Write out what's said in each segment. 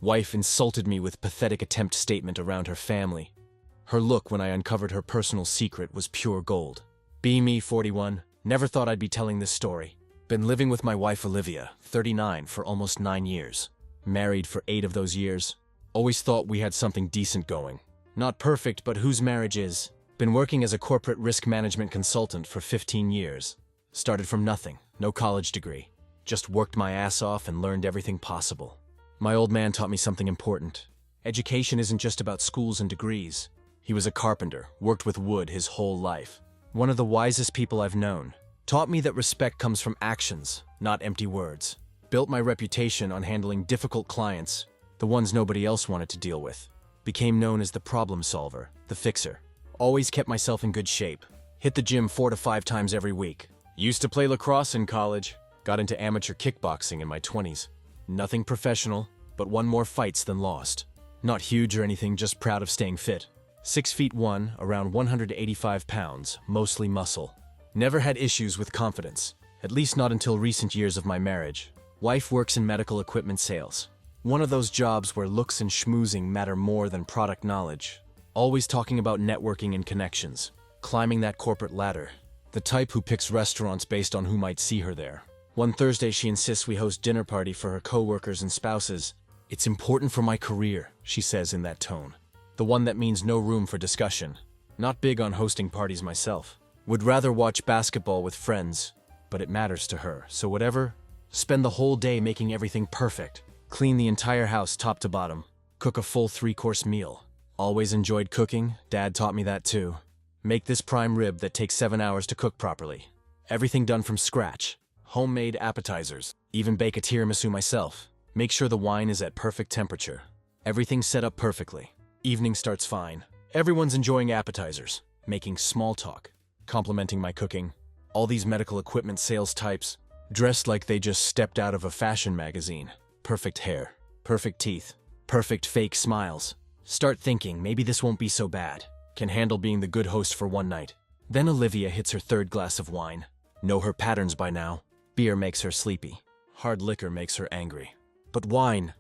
Wife insulted me with pathetic attempt statement around her family. Her look when I uncovered her personal secret was pure gold. Be me, 41, never thought I'd be telling this story. Been living with my wife Olivia, 39, for almost 9 years. Married for 8 of those years. Always thought we had something decent going. Not perfect, but whose marriage is. Been working as a corporate risk management consultant for 15 years. Started from nothing, no college degree. Just worked my ass off and learned everything possible. My old man taught me something important. Education isn't just about schools and degrees. He was a carpenter, worked with wood his whole life. One of the wisest people I've known. Taught me that respect comes from actions, not empty words. Built my reputation on handling difficult clients, the ones nobody else wanted to deal with. Became known as the problem solver, the fixer. Always kept myself in good shape. Hit the gym 4 to 5 times every week. Used to play lacrosse in college. Got into amateur kickboxing in my 20s. Nothing professional, but won more fights than lost. Not huge or anything, just proud of staying fit. 6'1", around 185 pounds, mostly muscle. Never had issues with confidence, at least not until recent years of my marriage. Wife works in medical equipment sales. One of those jobs where looks and schmoozing matter more than product knowledge. Always talking about networking and connections. Climbing that corporate ladder. The type who picks restaurants based on who might see her there. One Thursday she insists we host dinner party for her co-workers and spouses. It's important for my career, she says in that tone. The one that means no room for discussion. Not big on hosting parties myself. Would rather watch basketball with friends, but it matters to her, so whatever. Spend the whole day making everything perfect. Clean the entire house top to bottom. Cook a full 3-course meal. Always enjoyed cooking, Dad taught me that too. Make this prime rib that takes 7 hours to cook properly. Everything done from scratch. Homemade appetizers. Even bake a tiramisu myself. Make sure the wine is at perfect temperature. Everything set up perfectly. Evening starts fine. Everyone's enjoying appetizers. Making small talk. Complimenting my cooking. All these medical equipment sales types. Dressed like they just stepped out of a fashion magazine. Perfect hair. Perfect teeth. Perfect fake smiles. Start thinking, maybe this won't be so bad. Can handle being the good host for one night. Then Olivia hits her 3rd glass of wine. Know her patterns by now. Beer makes her sleepy. Hard liquor makes her angry. But wine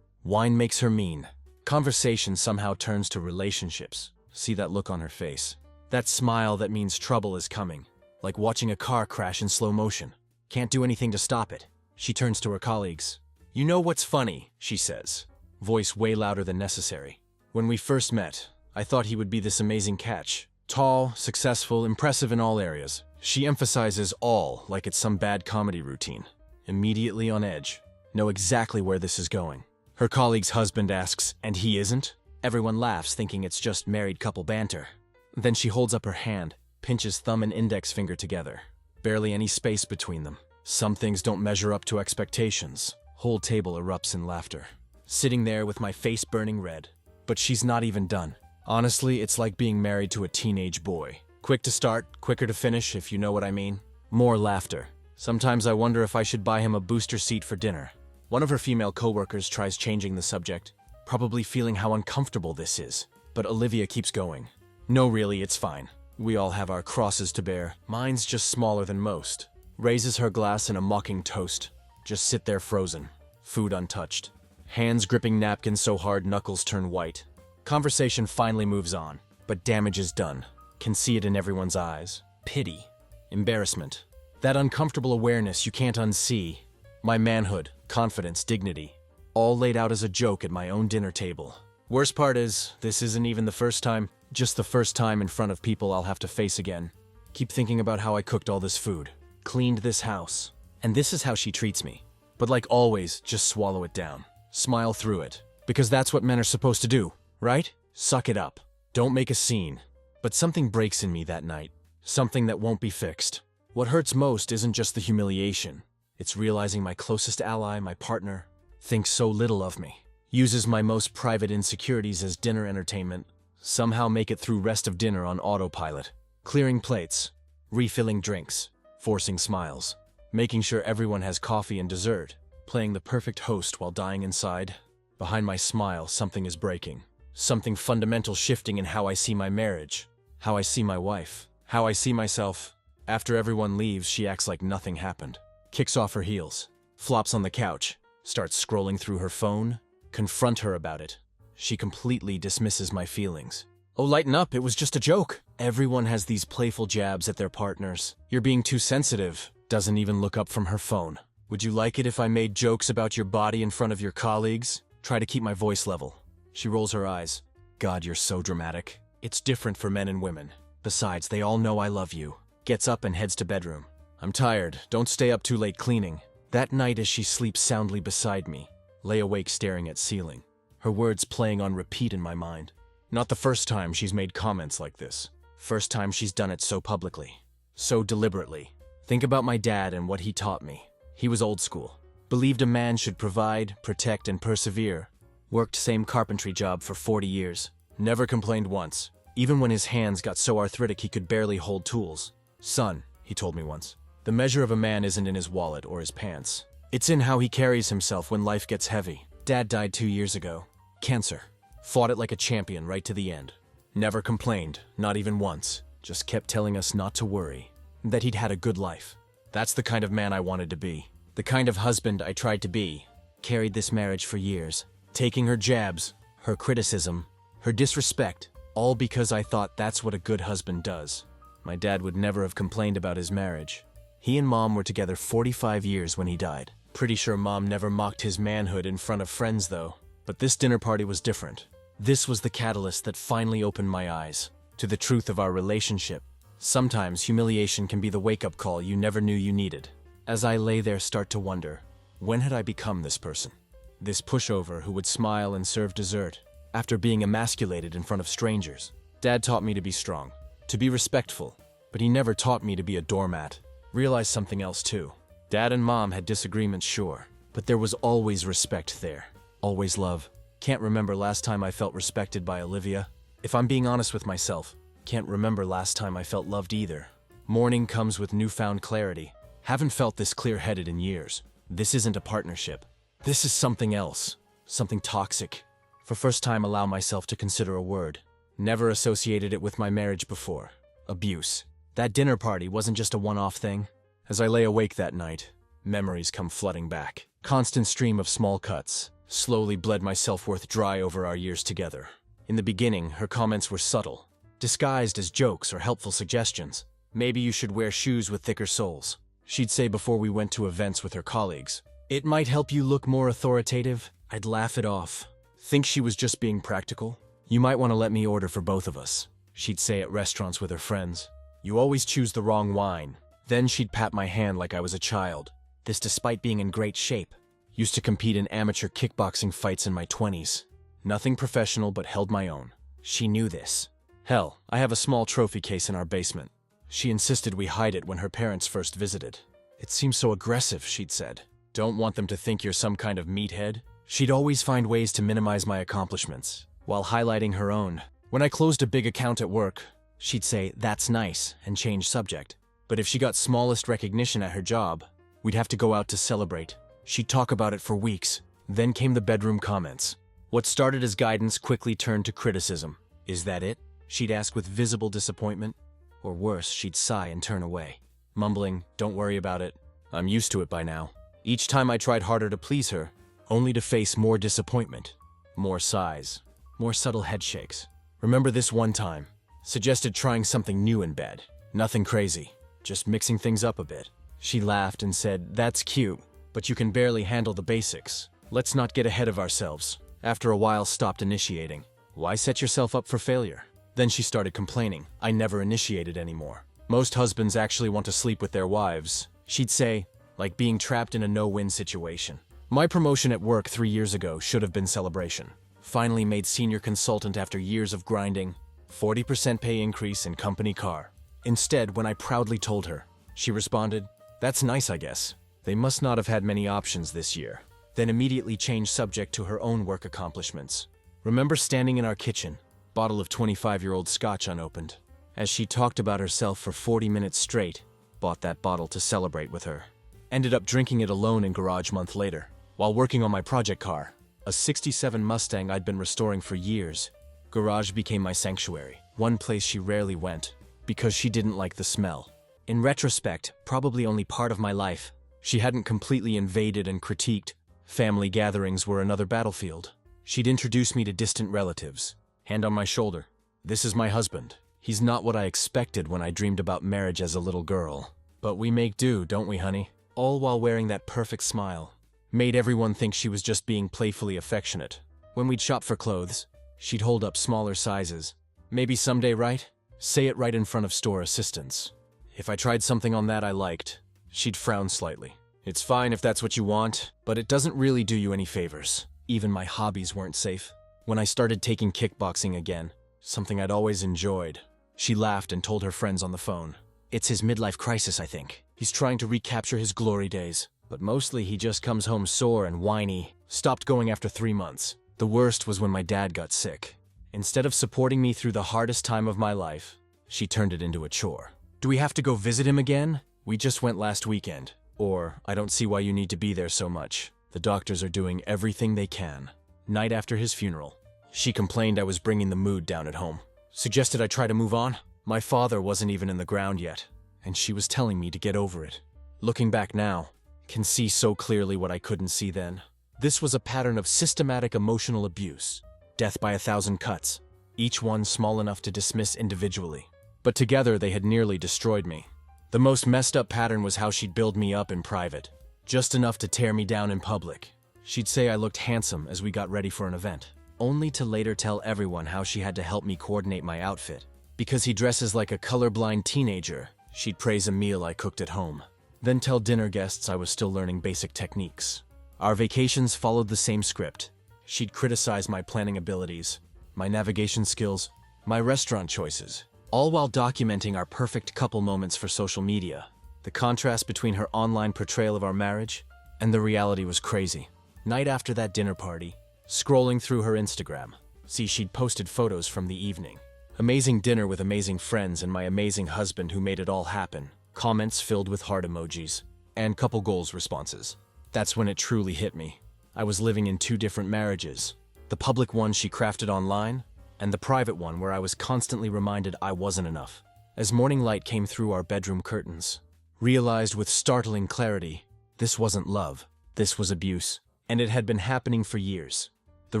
makes her mean. Conversation somehow turns to relationships. See that look on her face. That smile that means trouble is coming. Like watching a car crash in slow motion. Can't do anything to stop it. She turns to her colleagues. You know what's funny, she says. Voice way louder than necessary. When we first met, I thought he would be this amazing catch. Tall, successful, impressive in all areas. She emphasizes all like it's some bad comedy routine. Immediately on edge. Know exactly where this is going. Her colleague's husband asks, and he isn't? Everyone laughs, thinking it's just married couple banter. Then she holds up her hand, pinches thumb and index finger together. Barely any space between them. Some things don't measure up to expectations. Whole table erupts in laughter. Sitting there with my face burning red. But she's not even done. Honestly, it's like being married to a teenage boy. Quick to start, quicker to finish, if you know what I mean. More laughter. Sometimes I wonder if I should buy him a booster seat for dinner. One of her female coworkers tries changing the subject, probably feeling how uncomfortable this is. But Olivia keeps going. No, really, it's fine. We all have our crosses to bear. Mine's just smaller than most. Raises her glass in a mocking toast. Just sit there frozen. Food untouched. Hands gripping napkins so hard knuckles turn white. Conversation finally moves on, but damage is done. Can see it in everyone's eyes. Pity. Embarrassment. That uncomfortable awareness you can't unsee. My manhood, confidence, dignity. All laid out as a joke at my own dinner table. Worst part is, this isn't even the first time, just the first time in front of people I'll have to face again. Keep thinking about how I cooked all this food. Cleaned this house. And this is how she treats me. But like always, just swallow it down. Smile through it. Because that's what men are supposed to do, right? Suck it up. Don't make a scene. But something breaks in me that night. Something that won't be fixed. What hurts most isn't just the humiliation. It's realizing my closest ally, my partner, thinks so little of me. Uses my most private insecurities as dinner entertainment. Somehow make it through rest of dinner on autopilot. Clearing plates. Refilling drinks. Forcing smiles. Making sure everyone has coffee and dessert. Playing the perfect host while dying inside. Behind my smile, something is breaking. Something fundamental shifting in how I see my marriage. How I see my wife. How I see myself. After everyone leaves, she acts like nothing happened. Kicks off her heels. Flops on the couch. Starts scrolling through her phone. confront her about it. She completely dismisses my feelings. Oh, lighten up, it was just a joke. Everyone has these playful jabs at their partners. You're being too sensitive. Doesn't even look up from her phone. Would you like it if I made jokes about your body in front of your colleagues? Try to keep my voice level. She rolls her eyes. God, you're so dramatic. It's different for men and women. Besides, they all know I love you. Gets up and heads to bedroom. I'm tired. Don't stay up too late cleaning. That night as she sleeps soundly beside me, lay awake staring at ceiling. Her words playing on repeat in my mind. Not the first time she's made comments like this. First time she's done it so publicly. So deliberately. Think about my dad and what he taught me. He was old school. Believed a man should provide, protect, and persevere. Worked same carpentry job for 40 years. Never complained once. Even when his hands got so arthritic he could barely hold tools. Son, he told me once, the measure of a man isn't in his wallet or his pants. It's in how he carries himself when life gets heavy. Dad died 2 years ago. Cancer. Fought it like a champion right to the end. Never complained, not even once. Just kept telling us not to worry. That he'd had a good life. That's the kind of man I wanted to be. The kind of husband I tried to be. Carried this marriage for years. Taking her jabs, her criticism, her disrespect, all because I thought that's what a good husband does. My dad would never have complained about his marriage. He and Mom were together 45 years when he died. Pretty sure Mom never mocked his manhood in front of friends though. But this dinner party was different. This was the catalyst that finally opened my eyes to the truth of our relationship. Sometimes humiliation can be the wake-up call you never knew you needed. As I lay there, start to wonder, when had I become this person? This pushover who would smile and serve dessert after being emasculated in front of strangers. Dad taught me to be strong, to be respectful, but he never taught me to be a doormat. Realized something else too. Dad and Mom had disagreements, sure, but there was always respect there. Always love. Can't remember last time I felt respected by Olivia. If I'm being honest with myself, can't remember last time I felt loved either. Morning comes with newfound clarity. Haven't felt this clear-headed in years. This isn't a partnership. This is something else. Something toxic. For first time allow myself to consider a word. Never associated it with my marriage before. Abuse. That dinner party wasn't just a one-off thing. As I lay awake that night, memories come flooding back. Constant stream of small cuts. Slowly bled my self-worth dry over our years together. In the beginning, her comments were subtle, disguised as jokes or helpful suggestions. Maybe you should wear shoes with thicker soles, she'd say before we went to events with her colleagues. It might help you look more authoritative. I'd laugh it off. Think she was just being practical? You might want to let me order for both of us, she'd say at restaurants with her friends. You always choose the wrong wine. Then she'd pat my hand like I was a child. This despite being in great shape. Used to compete in amateur kickboxing fights in my 20s. Nothing professional but held my own. She knew this. Hell, I have a small trophy case in our basement. She insisted we hide it when her parents first visited. It seems so aggressive, she'd said. Don't want them to think you're some kind of meathead? She'd always find ways to minimize my accomplishments, while highlighting her own. When I closed a big account at work, she'd say, "That's nice," and change subject. But if she got smallest recognition at her job, we'd have to go out to celebrate. She'd talk about it for weeks. Then came the bedroom comments. What started as guidance quickly turned to criticism. Is that it? She'd ask with visible disappointment. Or worse, she'd sigh and turn away, mumbling, "Don't worry about it. I'm used to it by now." Each time I tried harder to please her, only to face more disappointment. More sighs. More subtle headshakes. Remember this one time. Suggested trying something new in bed. Nothing crazy. Just mixing things up a bit. She laughed and said, "That's cute, but you can barely handle the basics. Let's not get ahead of ourselves." After a while, stopped initiating. Why set yourself up for failure? Then she started complaining. I never initiated anymore. Most husbands actually want to sleep with their wives. She'd say, like being trapped in a no-win situation. My promotion at work 3 years ago should have been celebration. Finally made senior consultant after years of grinding. 40% pay increase and company car. Instead, when I proudly told her, she responded, "That's nice, I guess." They must not have had many options this year. Then immediately changed subject to her own work accomplishments. Remember standing in our kitchen, bottle of 25-year-old scotch unopened. As she talked about herself for 40 minutes straight, bought that bottle to celebrate with her. Ended up drinking it alone in garage month later, while working on my project car, a '67 Mustang I'd been restoring for years. Garage became my sanctuary, one place she rarely went, because she didn't like the smell. In retrospect, probably only part of my life. She hadn't completely invaded and critiqued. Family gatherings were another battlefield. She'd introduce me to distant relatives. Hand on my shoulder. This is my husband. He's not what I expected when I dreamed about marriage as a little girl. But we make do, don't we, honey? All while wearing that perfect smile. Made everyone think she was just being playfully affectionate. When we'd shop for clothes, she'd hold up smaller sizes. Maybe someday, right? Say it right in front of store assistants. If I tried something on that I liked, she'd frown slightly. It's fine if that's what you want, but it doesn't really do you any favors. Even my hobbies weren't safe. When I started taking kickboxing again, something I'd always enjoyed, she laughed and told her friends on the phone. It's his midlife crisis, I think. He's trying to recapture his glory days. But mostly he just comes home sore and whiny. Stopped going after 3 months. The worst was when my dad got sick. Instead of supporting me through the hardest time of my life, she turned it into a chore. Do we have to go visit him again? We just went last weekend. Or, I don't see why you need to be there so much. The doctors are doing everything they can. Night after his funeral, she complained I was bringing the mood down at home. Suggested I try to move on. My father wasn't even in the ground yet, and she was telling me to get over it. Looking back now, can see so clearly what I couldn't see then. This was a pattern of systematic emotional abuse. Death by 1,000 cuts, each one small enough to dismiss individually. But together they had nearly destroyed me. The most messed up pattern was how she'd build me up in private, just enough to tear me down in public. She'd say I looked handsome as we got ready for an event, only to later tell everyone how she had to help me coordinate my outfit. Because he dresses like a colorblind teenager, she'd praise a meal I cooked at home, then tell dinner guests I was still learning basic techniques. Our vacations followed the same script. She'd criticize my planning abilities, my navigation skills, my restaurant choices, all while documenting our perfect couple moments for social media. The contrast between her online portrayal of our marriage and the reality was crazy. Night after that dinner party, scrolling through her Instagram, she'd posted photos from the evening. Amazing dinner with amazing friends and my amazing husband who made it all happen. Comments filled with heart emojis, and couple goals responses. That's when it truly hit me. I was living in 2 different marriages. The public one she crafted online, and the private one where I was constantly reminded I wasn't enough. As morning light came through our bedroom curtains, realized with startling clarity, this wasn't love, this was abuse. And it had been happening for years. The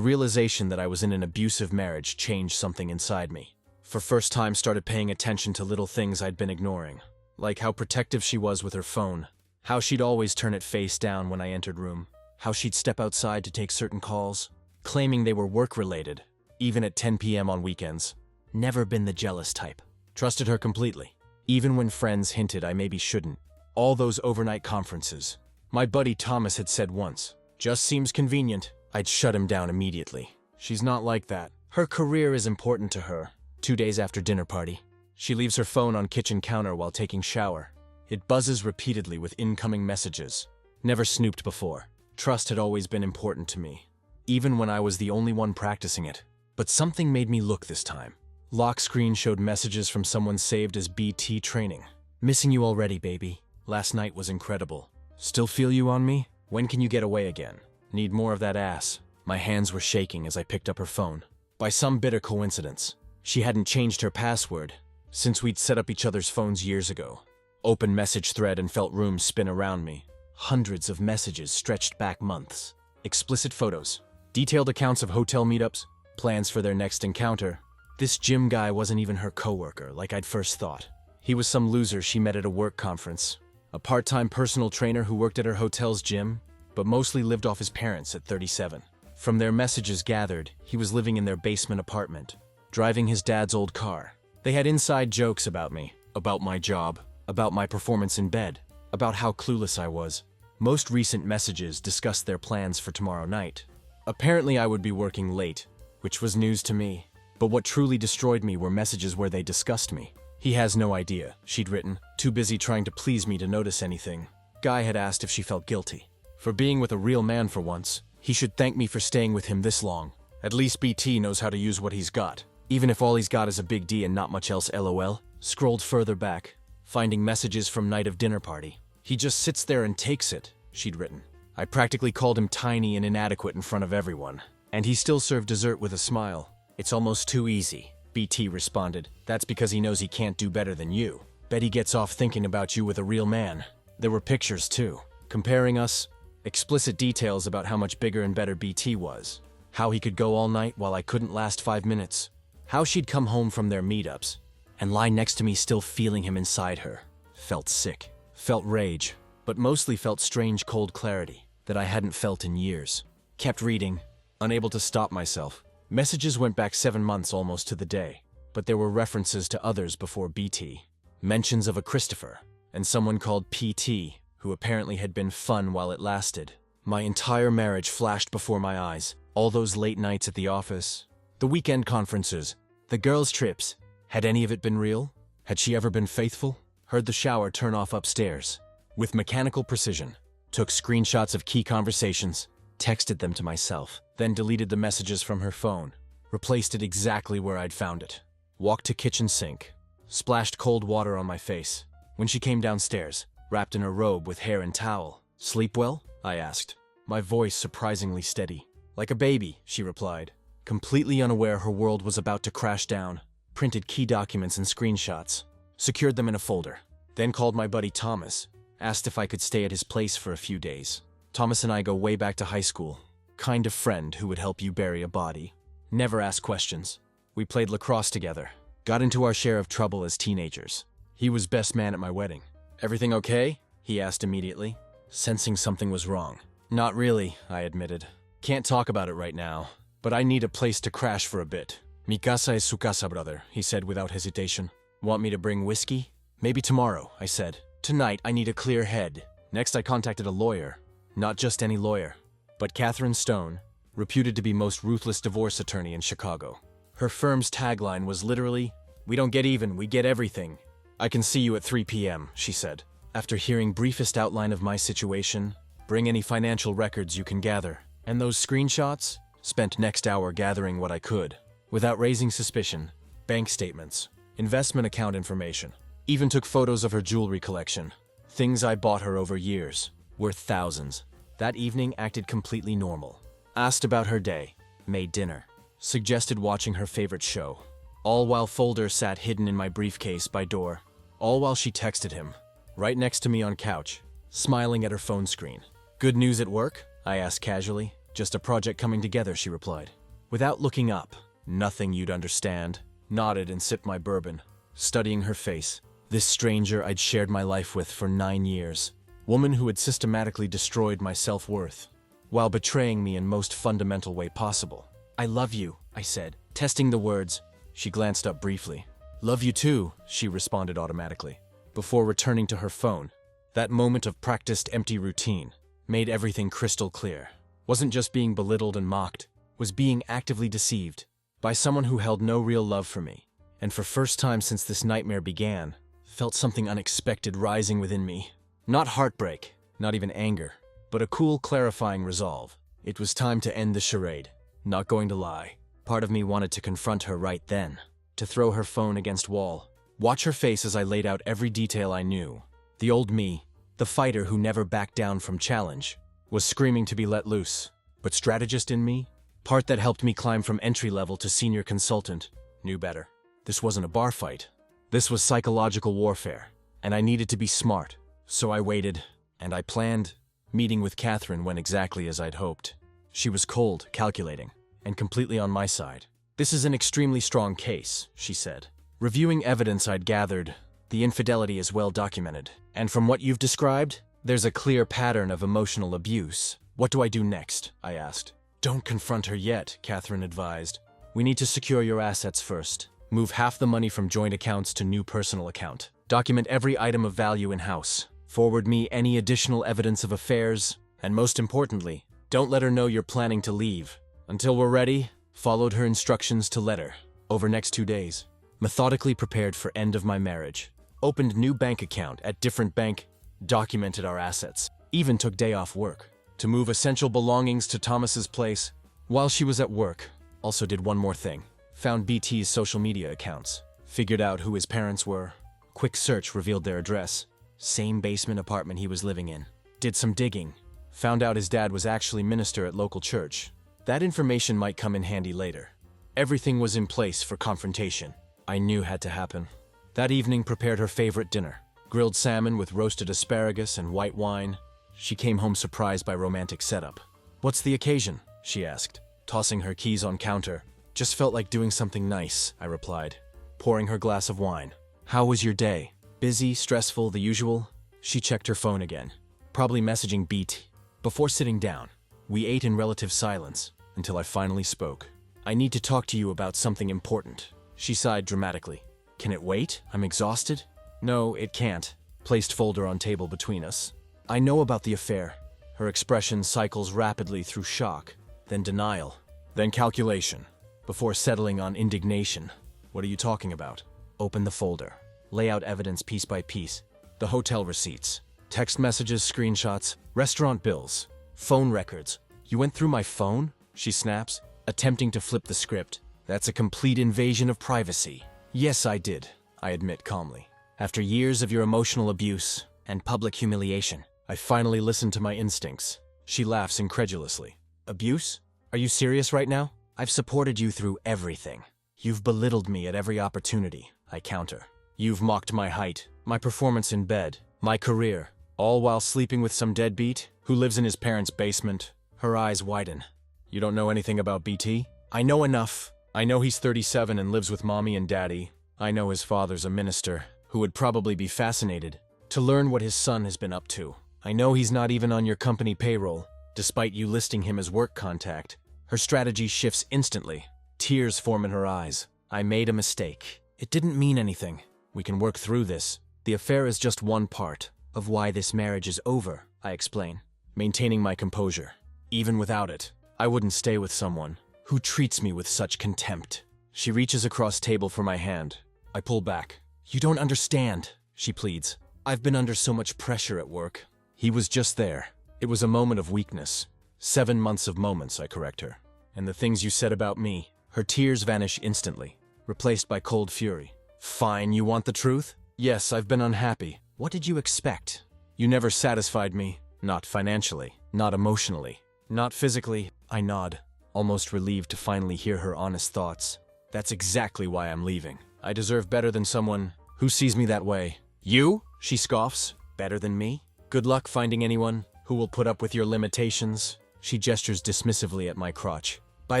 realization that I was in an abusive marriage changed something inside me. For first time started paying attention to little things I'd been ignoring. Like how protective she was with her phone, how she'd always turn it face down when I entered room, how she'd step outside to take certain calls, claiming they were work-related, even at 10 p.m. on weekends. Never been the jealous type. Trusted her completely, even when friends hinted I maybe shouldn't. All those overnight conferences. My buddy Thomas had said once, "Just seems convenient." I'd shut him down immediately. She's not like that. Her career is important to her. 2 days after dinner party, she leaves her phone on kitchen counter while taking shower. It buzzes repeatedly with incoming messages. Never snooped before. Trust had always been important to me, even when I was the only one practicing it. But something made me look this time. Lock screen showed messages from someone saved as BT training. "Missing you already, baby. Last night was incredible. Still feel you on me? When can you get away again? Need more of that ass." My hands were shaking as I picked up her phone. By some bitter coincidence, she hadn't changed her password since we'd set up each other's phones years ago. Open message thread and felt rooms spin around me. Hundreds of messages stretched back months. Explicit photos, detailed accounts of hotel meetups, plans for their next encounter. This gym guy wasn't even her coworker like I'd first thought. He was some loser she met at a work conference. A part-time personal trainer who worked at her hotel's gym, but mostly lived off his parents at 37. From their messages gathered, he was living in their basement apartment, driving his dad's old car. They had inside jokes about me, about my job, about my performance in bed, about how clueless I was. Most recent messages discussed their plans for tomorrow night. Apparently I would be working late, which was news to me. But what truly destroyed me were messages where they discussed me. "He has no idea," she'd written, too busy trying to please me to notice anything. Guy had asked if she felt guilty. For being with a real man for once, he should thank me for staying with him this long. At least BT knows how to use what he's got. Even if all he's got is a big D and not much else, LOL. Scrolled further back, finding messages from night of dinner party. "He just sits there and takes it," she'd written. I practically called him tiny and inadequate in front of everyone. And he still served dessert with a smile. "It's almost too easy," BT responded. "That's because he knows he can't do better than you. Bet he gets off thinking about you with a real man." There were pictures too, comparing us, explicit details about how much bigger and better BT was. How he could go all night while I couldn't last 5 minutes. How she'd come home from their meetups and lie next to me still feeling him inside her. Felt sick. Felt rage. But mostly felt strange cold clarity that I hadn't felt in years. Kept reading, unable to stop myself. Messages went back 7 months almost to the day, but there were references to others before BT. Mentions of a Christopher, and someone called PT, who apparently had been fun while it lasted. My entire marriage flashed before my eyes. All those late nights at the office, the weekend conferences, the girls' trips. Had any of it been real? Had she ever been faithful? Heard the shower turn off upstairs. With mechanical precision, took screenshots of key conversations, texted them to myself, then deleted the messages from her phone, replaced it exactly where I'd found it. Walked to kitchen sink, splashed cold water on my face. When she came downstairs, wrapped in a robe with hair and towel. "Sleep well?" I asked, my voice surprisingly steady. "Like a baby," she replied, completely unaware her world was about to crash down. Printed key documents and screenshots, secured them in a folder, then called my buddy Thomas, asked if I could stay at his place for a few days. Thomas and I go way back to high school. Kind of friend who would help you bury a body. Never ask questions. We played lacrosse together. Got into our share of trouble as teenagers. He was best man at my wedding. "Everything okay?" he asked immediately, sensing something was wrong. "Not really," I admitted. "Can't talk about it right now, but I need a place to crash for a bit." "Mi casa es su casa, brother," he said without hesitation. "Want me to bring whiskey?" "Maybe tomorrow," I said. "Tonight I need a clear head." Next I contacted a lawyer. Not just any lawyer, but Catherine Stone, reputed to be most ruthless divorce attorney in Chicago. Her firm's tagline was literally, "We don't get even, we get everything." "I can see you at 3 p.m., she said. After hearing briefest outline of my situation, bring any financial records you can gather. And those screenshots? Spent next hour gathering what I could. Without raising suspicion, bank statements, investment account information. Even took photos of her jewelry collection. Things I bought her over years, worth thousands. That evening acted completely normal. Asked about her day, made dinner. Suggested watching her favorite show. All while folder sat hidden in my briefcase by door. All while she texted him, right next to me on couch, smiling at her phone screen. "Good news at work?" I asked casually. "Just a project coming together," she replied. Without looking up, "Nothing you'd understand." Nodded and sipped my bourbon, studying her face. This stranger I'd shared my life with for 9 years. Woman who had systematically destroyed my self-worth, while betraying me in most fundamental way possible. "I love you," I said, testing the words. She glanced up briefly. "Love you too," she responded automatically, before returning to her phone. That moment of practiced empty routine made everything crystal clear. Wasn't just being belittled and mocked, was being actively deceived by someone who held no real love for me. And for first time since this nightmare began, felt something unexpected rising within me. Not heartbreak, not even anger, but a cool, clarifying resolve. It was time to end the charade. Not going to lie. Part of me wanted to confront her right then, to throw her phone against wall, watch her face as I laid out every detail I knew. The old me, the fighter who never backed down from challenge, was screaming to be let loose. But strategist in me, part that helped me climb from entry level to senior consultant, knew better. This wasn't a bar fight. This was psychological warfare, and I needed to be smart. So I waited, and I planned. Meeting with Catherine went exactly as I'd hoped. She was cold, calculating, and completely on my side. "This is an extremely strong case," she said. "Reviewing evidence I'd gathered, the infidelity is well documented. And from what you've described, there's a clear pattern of emotional abuse. What do I do next?" I asked. "Don't confront her yet," Catherine advised. "We need to secure your assets first. Move half the money from joint accounts to new personal account. Document every item of value in-house. Forward me any additional evidence of affairs. And most importantly, don't let her know you're planning to leave. Until we're ready," followed her instructions to letter. Over next 2 days, methodically prepared for end of my marriage. Opened new bank account at different bank, documented our assets. Even took day off work to move essential belongings to Thomas's place. While she was at work, also did one more thing. Found BT's social media accounts. Figured out who his parents were. Quick search revealed their address. Same basement apartment he was living in. Did some digging. Found out his dad was actually minister at local church. That information might come in handy later. Everything was in place for confrontation. I knew had to happen. That evening prepared her favorite dinner. Grilled salmon with roasted asparagus and white wine. She came home surprised by romantic setup. "What's the occasion?" she asked. tossing her keys on counter. Just felt like doing something nice, I replied, pouring her glass of wine. How was your day? Busy, stressful, the usual? She checked her phone again, probably messaging BT. Before sitting down, we ate in relative silence until I finally spoke. I need to talk to you about something important. She sighed dramatically. Can it wait? I'm exhausted. No, it can't. Placed folder on table between us. I know about the affair. Her expression cycles rapidly through shock, then denial, then calculation, before settling on indignation. What are you talking about? Open the folder. Lay out evidence piece by piece. The hotel receipts, text messages, screenshots, restaurant bills, phone records. You went through my phone? She snaps, attempting to flip the script. That's a complete invasion of privacy. Yes, I did, I admit calmly. After years of your emotional abuse and public humiliation, I finally listened to my instincts. She laughs incredulously. Abuse? Are you serious right now? I've supported you through everything. You've belittled me at every opportunity, I counter. You've mocked my height, my performance in bed, my career, all while sleeping with some deadbeat who lives in his parents' basement. Her eyes widen. You don't know anything about BT? I know enough. I know he's 37 and lives with mommy and daddy. I know his father's a minister who would probably be fascinated to learn what his son has been up to. I know he's not even on your company payroll, despite you listing him as work contact. Her strategy shifts instantly. Tears form in her eyes. I made a mistake. It didn't mean anything. We can work through this. The affair is just one part of why this marriage is over, I explain, maintaining my composure. Even without it, I wouldn't stay with someone who treats me with such contempt. She reaches across table for my hand. I pull back. You don't understand, she pleads. I've been under so much pressure at work. He was just there. It was a moment of weakness. 7 months of moments, I correct her. And the things you said about me. Her tears vanish instantly, replaced by cold fury. Fine, you want the truth? Yes, I've been unhappy. What did you expect? You never satisfied me. Not financially, not emotionally, not physically. I nod, almost relieved to finally hear her honest thoughts. That's exactly why I'm leaving. I deserve better than someone who sees me that way. You? She scoffs. Better than me? Good luck finding anyone who will put up with your limitations. She gestures dismissively at my crotch. By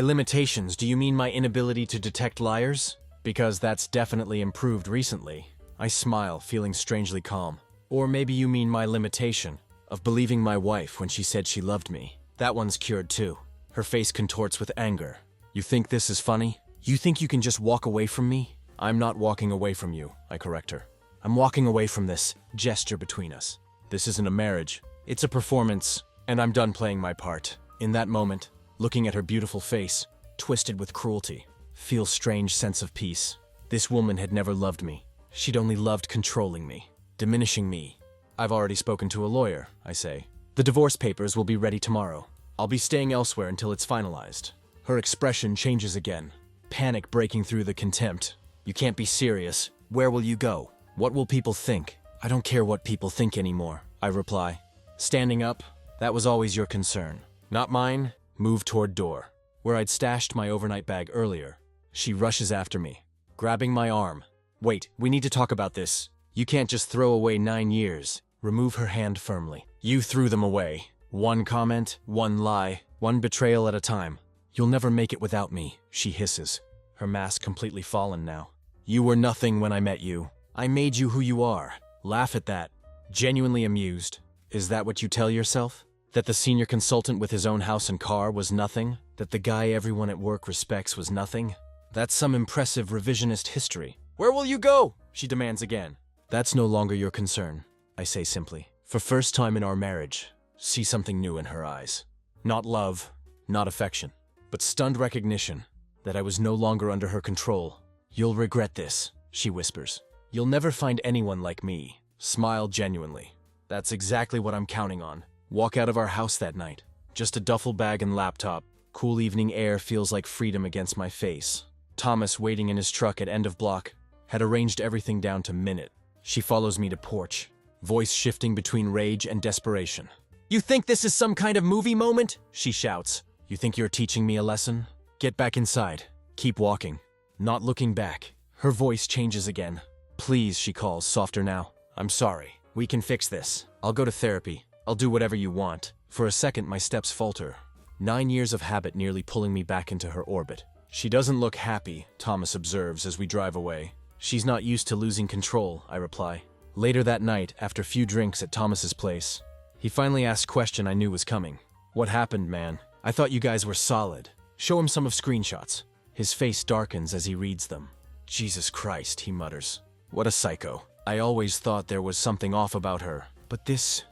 limitations, do you mean my inability to detect liars? Because that's definitely improved recently. I smile, feeling strangely calm. Or maybe you mean my limitation of believing my wife when she said she loved me. That one's cured too. Her face contorts with anger. You think this is funny? You think you can just walk away from me? I'm not walking away from you, I correct her. I'm walking away from this gesture between us. This isn't a marriage. It's a performance, and I'm done playing my part. In that moment, looking at her beautiful face, twisted with cruelty, feels strange sense of peace. This woman had never loved me. She'd only loved controlling me, diminishing me. I've already spoken to a lawyer, I say. The divorce papers will be ready tomorrow. I'll be staying elsewhere until it's finalized. Her expression changes again, panic breaking through the contempt. You can't be serious. Where will you go? What will people think? I don't care what people think anymore, I reply. Standing up, that was always your concern. Not mine. Move toward door, where I'd stashed my overnight bag earlier. She rushes after me, grabbing my arm. Wait, we need to talk about this. You can't just throw away 9 years. Remove her hand firmly. You threw them away. One comment, one lie, one betrayal at a time. You'll never make it without me, she hisses, her mask completely fallen now. You were nothing when I met you. I made you who you are. Laugh at that. Genuinely amused. Is that what you tell yourself? That the senior consultant with his own house and car was nothing? That the guy everyone at work respects was nothing? That's some impressive revisionist history. Where will you go? She demands again. That's no longer your concern, I say simply. For first time in our marriage, see something new in her eyes. Not love, not affection, but stunned recognition that I was no longer under her control. You'll regret this, she whispers. You'll never find anyone like me. Smile genuinely. That's exactly what I'm counting on. Walk out of our house that night. Just a duffel bag and laptop. Cool evening air feels like freedom against my face. Thomas, waiting in his truck at end of block, had arranged everything down to minute. She follows me to porch, voice shifting between rage and desperation. You think this is some kind of movie moment? She shouts. You think you're teaching me a lesson? Get back inside. Keep walking. Not looking back. Her voice changes again. Please, she calls, softer now. I'm sorry. We can fix this. I'll go to therapy. I'll do whatever you want. For a second, my steps falter. 9 years of habit nearly pulling me back into her orbit. She doesn't look happy, Thomas observes as we drive away. She's not used to losing control, I reply. Later that night, after few drinks at Thomas's place, he finally asked a question I knew was coming. What happened, man? I thought you guys were solid. Show him some of screenshots. His face darkens as he reads them. Jesus Christ, he mutters. What a psycho. I always thought there was something off about her, but this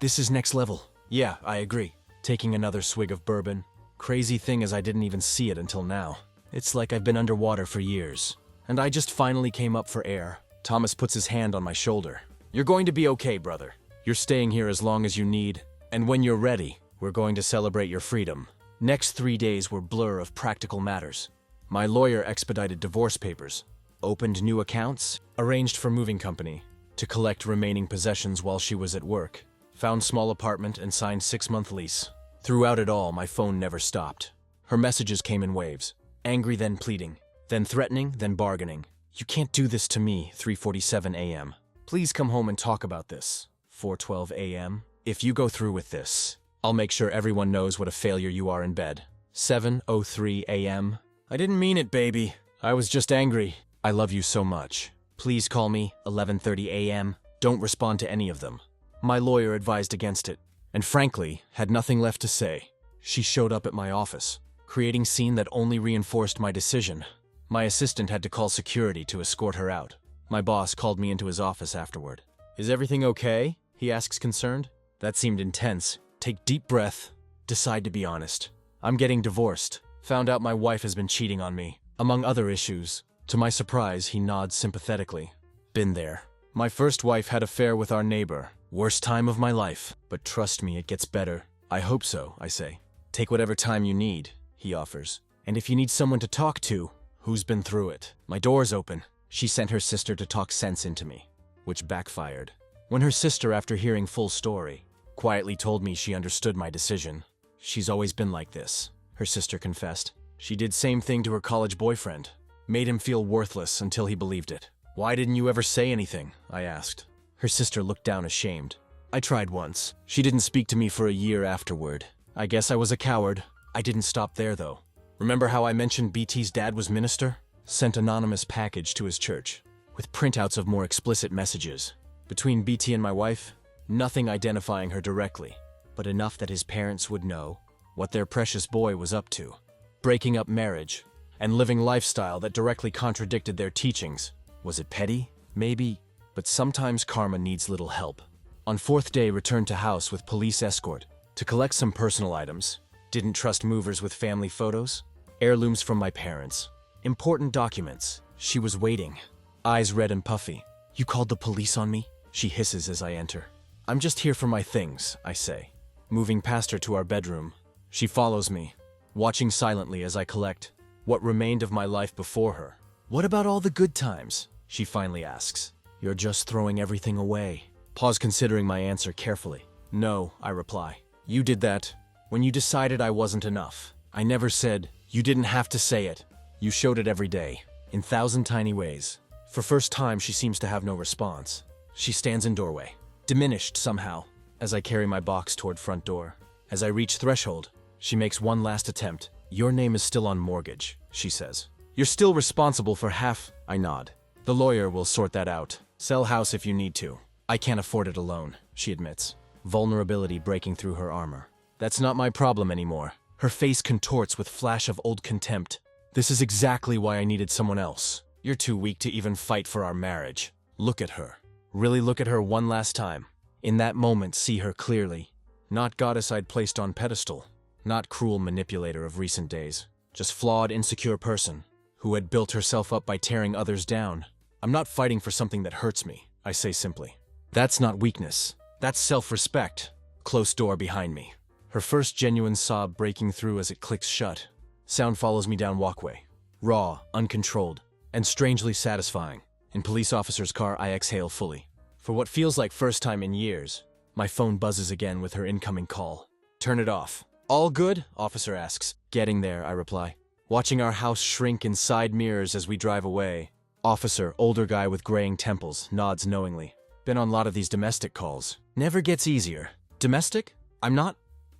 is next level. Yeah, I agree. Taking another swig of bourbon. Crazy thing is I didn't even see it until now. It's like I've been underwater for years. And I just finally came up for air. Thomas puts his hand on my shoulder. You're going to be okay, brother. You're staying here as long as you need, and when you're ready, we're going to celebrate your freedom. Next 3 days were blur of practical matters. My lawyer expedited divorce papers, opened new accounts, arranged for moving company, to collect remaining possessions while she was at work, found small apartment and signed 6-month lease. Throughout it all, my phone never stopped. Her messages came in waves, angry then pleading, then threatening, then bargaining. You can't do this to me, 3:47 a.m. Please come home and talk about this, 4:12 a.m. If you go through with this, I'll make sure everyone knows what a failure you are in bed, 7:03 a.m. I didn't mean it, baby. I was just angry. I love you so much. Please call me, 11:30 a.m. Don't respond to any of them. My lawyer advised against it, and frankly, had nothing left to say. She showed up at my office, creating scene that only reinforced my decision. My assistant had to call security to escort her out. My boss called me into his office afterward. Is everything okay? He asks concerned. That seemed intense. Take deep breath. Decide to be honest. I'm getting divorced. Found out my wife has been cheating on me, among other issues. To my surprise, he nods sympathetically. Been there. My first wife had an affair with our neighbor. Worst time of my life. But trust me, it gets better. I hope so, I say. Take whatever time you need, he offers. And if you need someone to talk to, who's been through it? My door's open. She sent her sister to talk sense into me, which backfired. When her sister, after hearing full story, quietly told me she understood my decision. She's always been like this, her sister confessed. She did same thing to her college boyfriend. Made him feel worthless until he believed it. Why didn't you ever say anything? I asked. Her sister looked down ashamed. I tried once. She didn't speak to me for a year afterward. I guess I was a coward. I didn't stop there though. Remember how I mentioned BT's dad was minister? Sent anonymous package to his church, with printouts of more explicit messages. Between BT and my wife, nothing identifying her directly, but enough that his parents would know what their precious boy was up to. Breaking up marriage, and living lifestyle that directly contradicted their teachings. Was it petty? Maybe, but sometimes karma needs little help. On 4th day, returned to house with police escort to collect some personal items. Didn't trust movers with family photos. Heirlooms from my parents. Important documents. She was waiting. Eyes red and puffy. You called the police on me? She hisses as I enter. I'm just here for my things, I say. Moving past her to our bedroom. She follows me, watching silently as I collect what remained of my life before her. What about all the good times? She finally asks. You're just throwing everything away. Pause, considering my answer carefully. No, I reply. You did that when you decided I wasn't enough. I never said, you didn't have to say it. You showed it every day, in 1,000 tiny ways. For first time, she seems to have no response. She stands in doorway, diminished somehow, as I carry my box toward front door. As I reach threshold, she makes one last attempt. Your name is still on mortgage, she says. You're still responsible for half. I nod. The lawyer will sort that out. Sell house if you need to. I can't afford it alone, she admits. Vulnerability breaking through her armor. That's not my problem anymore. Her face contorts with flash of old contempt. This is exactly why I needed someone else. You're too weak to even fight for our marriage. Look at her. Really look at her one last time. In that moment, see her clearly. Not goddess I'd placed on pedestal. Not cruel manipulator of recent days. Just flawed, insecure person who had built herself up by tearing others down. I'm not fighting for something that hurts me, I say simply. That's not weakness. That's self-respect. Close door behind me. Her first genuine sob breaking through as it clicks shut. Sound follows me down walkway. Raw, uncontrolled, and strangely satisfying. In police officer's car, I exhale fully. For what feels like first time in years, my phone buzzes again with her incoming call. Turn it off. All good? Officer asks. Getting there, I reply. Watching our house shrink in side mirrors as we drive away. Officer, older guy with graying temples, nods knowingly. Been on a lot of these domestic calls. Never gets easier. Domestic? I'm not.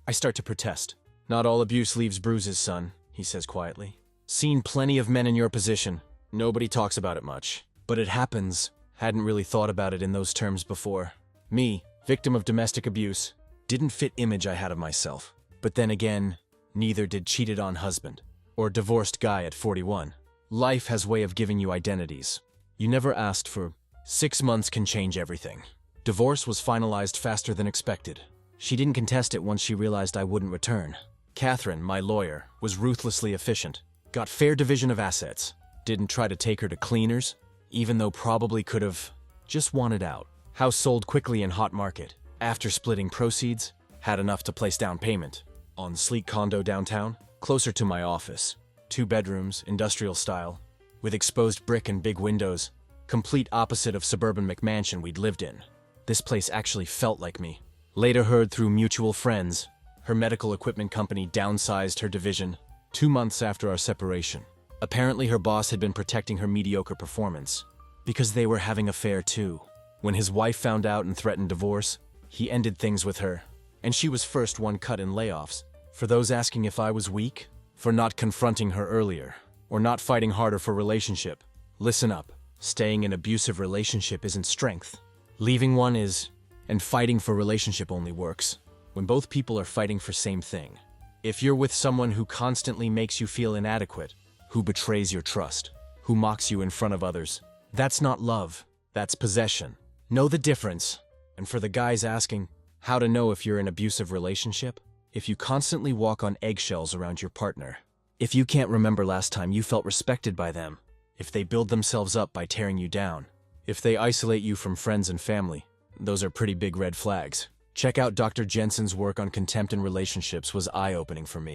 I start to protest. Not all abuse leaves bruises, son, he says quietly. Seen plenty of men in your position. Nobody talks about it much. But it happens. Hadn't really thought about it in those terms before. Me, victim of domestic abuse, didn't fit image I had of myself. But then again, neither did cheated on husband or divorced guy at 41. Life has way of giving you identities. You never asked for. 6 months can change everything. Divorce was finalized faster than expected. She didn't contest it once she realized I wouldn't return. Catherine, my lawyer, was ruthlessly efficient. Got fair division of assets. Didn't try to take her to cleaners, even though probably could have. Just wanted out. House sold quickly in hot market. After splitting proceeds, had enough to place down payment. On sleek condo downtown, closer to my office. 2 bedrooms, industrial style, with exposed brick and big windows. Complete opposite of suburban McMansion we'd lived in. This place actually felt like me. Later heard through mutual friends, her medical equipment company downsized her division 2 months after our separation. Apparently her boss had been protecting her mediocre performance, because they were having an affair too. When his wife found out and threatened divorce, he ended things with her, and she was first one cut in layoffs. For those asking if I was weak, for not confronting her earlier, or not fighting harder for relationship, listen up. Staying in an abusive relationship isn't strength. Leaving one is, and fighting for relationship only works when both people are fighting for same thing. If you're with someone who constantly makes you feel inadequate, who betrays your trust, who mocks you in front of others, that's not love, that's possession. Know the difference. And for the guys asking how to know if you're in an abusive relationship, if you constantly walk on eggshells around your partner, if you can't remember last time you felt respected by them, if they build themselves up by tearing you down, if they isolate you from friends and family, those are pretty big red flags. Check out Dr. Jensen's work on contempt in relationships was eye-opening for me.